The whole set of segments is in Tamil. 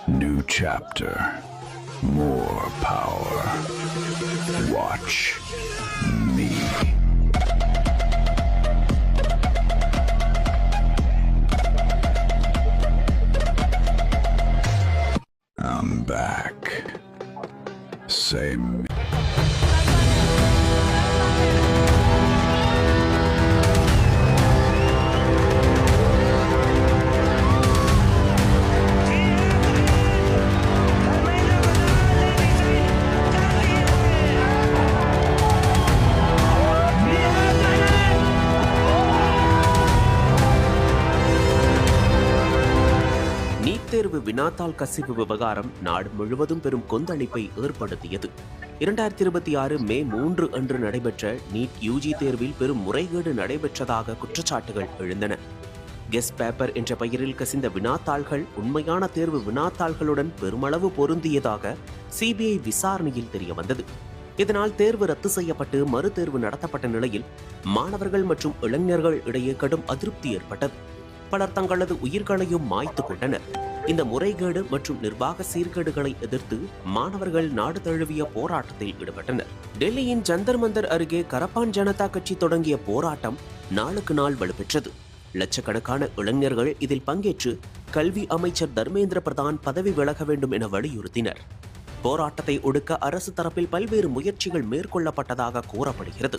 New chapter. More power. Watch me. I'm back. Same. தேர்வு வினாத்தாள் கசிவு விவகாரம் நாடு முழுவதும் பெரும் கொந்தளிப்பை ஏற்படுத்தியது. 2026 மே 3 அன்று நடைபெற்ற நீட் யூஜி தேர்வில் பெரும் முறைகேடு நடைபெற்றதாக குற்றச்சாட்டுகள் எழுந்தன. கெஸ்ட் பேப்பர் என்ற பெயரில் கசிந்த வினாத்தாள்கள் உண்மையான தேர்வு வினாத்தாள்களுடன் பெருமளவு பொருந்தியதாக சிபிஐ விசாரணையில் தெரியவந்தது. இதனால் தேர்வு ரத்து செய்யப்பட்டு மறுதேர்வு நடத்தப்பட்ட நிலையில் மாணவர்கள் மற்றும் இளைஞர்கள் இடையே கடும் அதிருப்தி ஏற்பட்டது. பலர் தங்களது உயிர்களையும் மாய்த்து கொண்டனர். இந்த முறைகேடு மற்றும் நிர்வாக சீர்கேடுகளை எதிர்த்து மாணவர்கள் நாடு தழுவிய போராட்டத்தில் ஈடுபட்டனர். டெல்லியின் ஜந்தர் மந்தர் அருகே கரப்பான் ஜனதா கட்சி தொடங்கிய போராட்டம் நாளுக்கு நாள் வலுப்பெற்றது. லட்சக்கணக்கான இளைஞர்கள் இதில் பங்கேற்று கல்வி அமைச்சர் தர்மேந்திர பிரதான் பதவி விலக வேண்டும் என வலியுறுத்தினர். போராட்டத்தை ஒடுக்க அரசு தரப்பில் பல்வேறு முயற்சிகள் மேற்கொள்ளப்பட்டதாக கூறப்படுகிறது.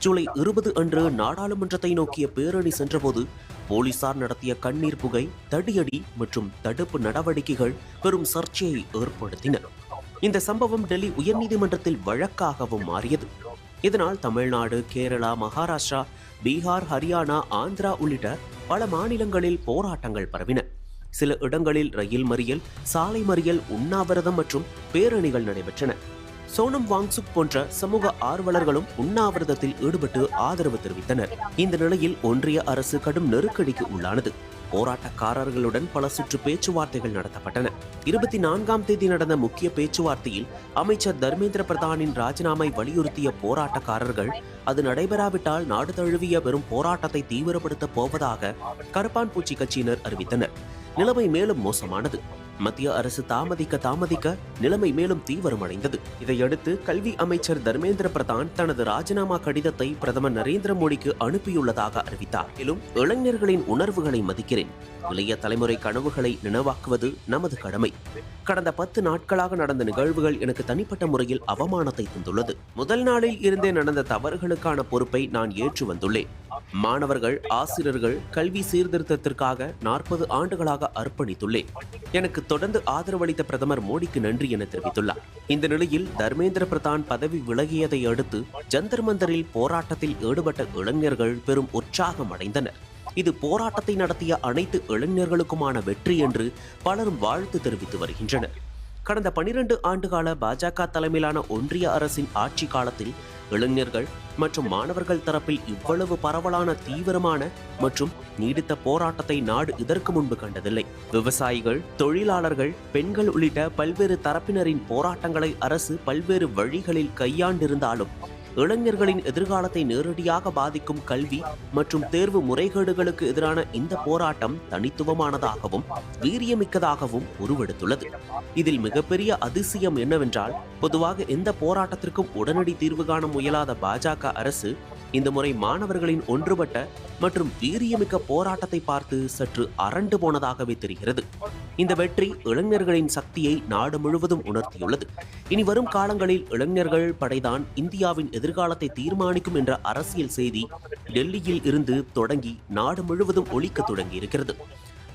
ஜூலை 20 அன்று நாடாளுமன்றத்தை நோக்கிய பேரணி சென்றபோது போலீசார் நடத்திய கண்ணீர் புகை, தடியடி மற்றும் தடுப்பு நடவடிக்கைகள் பெரும் சர்ச்சையை ஏற்படுத்தின. இந்த சம்பவம் டெல்லி உயர்நீதிமன்றத்தில் வழக்காகவும் மாறியது. இதனால் தமிழ்நாடு, கேரளா, மகாராஷ்டிரா, பீகார், ஹரியானா, ஆந்திரா உள்ளிட்ட பல மாநிலங்களில் போராட்டங்கள் பரவின. சில இடங்களில் ரயில் மறியல், சாலை மறியல், உண்ணாவிரதம் மற்றும் பேரணிகள் நடைபெற்றன. சோனம் வாங்சுக் போன்ற சமூக ஆர்வலர்களும் உண்ணாவிரதத்தில் ஈடுபட்டு ஆதரவு தெரிவித்தனர். இந்த நிலையில் ஒன்றிய அரசு கடும் நெருக்கடிக்கு உள்ளானது. போராட்டக்காரர்களுடன் பல சுற்று பேச்சுவார்த்தைகள் நடத்தப்பட்டன. 24ஆம் தேதி நடந்த முக்கிய பேச்சுவார்த்தையில் அமைச்சர் தர்மேந்திர பிரதானின் ராஜினாமை வலியுறுத்திய போராட்டக்காரர்கள் அது நடைபெறாவிட்டால் நாடு தழுவிய பெரும் போராட்டத்தை தீவிரப்படுத்த போவதாக கரப்பான் பூச்சி கட்சியினர் அறிவித்தனர். நிலைமை மேலும் மோசமானது. மத்திய அரசு தாமதிக்க நிலைமை மேலும் தீவிரமடைந்தது. இதையடுத்து கல்வி அமைச்சர் தர்மேந்திர பிரதான் தனது ராஜினாமா கடிதத்தை பிரதமர் நரேந்திர மோடிக்கு அனுப்பியுள்ளதாக அறிவித்தார். மேலும் இளைஞர்களின் உணர்வுகளை மதிக்கிறேன். இளைய தலைமுறை கனவுகளை நினைவாக்குவது நமது கடமை. கடந்த 10 நாட்களாக நடந்த நிகழ்வுகள் எனக்கு தனிப்பட்ட முறையில் அவமானத்தை தந்துள்ளது. முதல் நாளில் இருந்தே நடந்த தவறுகளுக்கான பொறுப்பை நான் ஏற்று வந்துள்ளேன். மாணவர்கள், ஆசிரியர்கள், கல்வி சீர்திருத்தத்திற்காக 40 ஆண்டுகளாக அர்ப்பணித்துள்ளேன். எனக்கு தொடர்ந்து ஆதரவளித்த பிரதமர் மோடிக்கு நன்றி என தெரிவித்துள்ளார். இந்த நிலையில் தர்மேந்திர பிரதான் பதவி விலகியதை அடுத்து ஜந்தர் மந்தரில் போராட்டத்தில் ஈடுபட்ட இளைஞர்கள் பெரும் உற்சாகம் அடைந்தனர். இது போராட்டத்தை நடத்திய அனைத்து இளைஞர்களுக்குமான வெற்றி என்று பலரும் வாழ்த்து தெரிவித்து வருகின்றனர். கடந்த 12 ஆண்டுகால பாஜக தலைமையிலான ஒன்றிய அரசின் ஆட்சி காலத்தில் இளைஞர்கள் மற்றும் மாணவர்கள் தரப்பில் இவ்வளவு பரவலான, தீவிரமான மற்றும் நீடித்த போராட்டத்தை நாடு இதற்கு முன்பு கண்டதில்லை. விவசாயிகள், தொழிலாளர்கள், பெண்கள் உள்ளிட்ட பல்வேறு தரப்பினரின் போராட்டங்களை அரசு பல்வேறு வழிகளில் கையாண்டிருந்தாலும் இளைஞர்களின் எதிர்காலத்தை நேரடியாக பாதிக்கும் கல்வி மற்றும் தேர்வு முறைகேடுகளுக்கு எதிரான இந்த போராட்டம் தனித்துவமானதாகவும் வீரியமிக்கதாகவும் உருவெடுத்துள்ளது. இதில் மிகப்பெரிய அதிசயம் என்னவென்றால், பொதுவாக எந்த போராட்டத்திற்கும் உடனடி தீர்வு காண முயலாத பாஜக அரசு இந்த முறை மாணவர்களின் ஒன்றுபட்ட மற்றும் வீரியமிக்க போராட்டத்தை பார்த்து சற்று அரண்டு போனதாகவே தெரிகிறது. இந்த வெற்றி இளைஞர்களின் சக்தியை நாடு முழுவதும் உணர்த்தியுள்ளது. இனி வரும் காலங்களில் இளைஞர்கள் படைதான் இந்தியாவின் எதிர்காலத்தை தீர்மானிக்கும் என்ற அரசியல் செய்தி டெல்லியில் இருந்து தொடங்கி நாடு முழுவதும் ஒலிக்க தொடங்கி இருக்கிறது.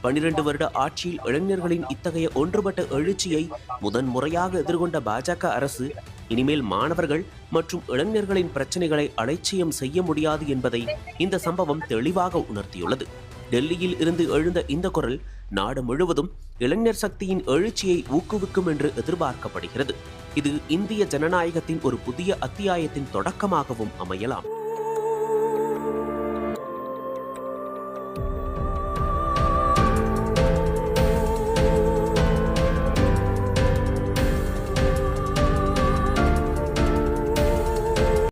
12 வருட ஆட்சியில் இளைஞர்களின் இத்தகைய ஒன்றுபட்ட எழுச்சியை முதன்முறையாக எதிர்கொண்ட பாஜக அரசு இனிமேல் மாணவர்கள் மற்றும் இளைஞர்களின் பிரச்சனைகளை அலட்சியம் செய்ய முடியாது என்பதை இந்த சம்பவம் தெளிவாக உணர்த்தியுள்ளது. டெல்லியில் இருந்து எழுந்த இந்த குரல் நாடு முழுவதும் இளைஞர் சக்தியின் எழுச்சியை ஊக்குவிக்கும் என்று எதிர்பார்க்கப்படுகிறது. இது இந்திய ஜனநாயகத்தின் ஒரு புதிய அத்தியாயத்தின் தொடக்கமாகவும் அமையலாம்.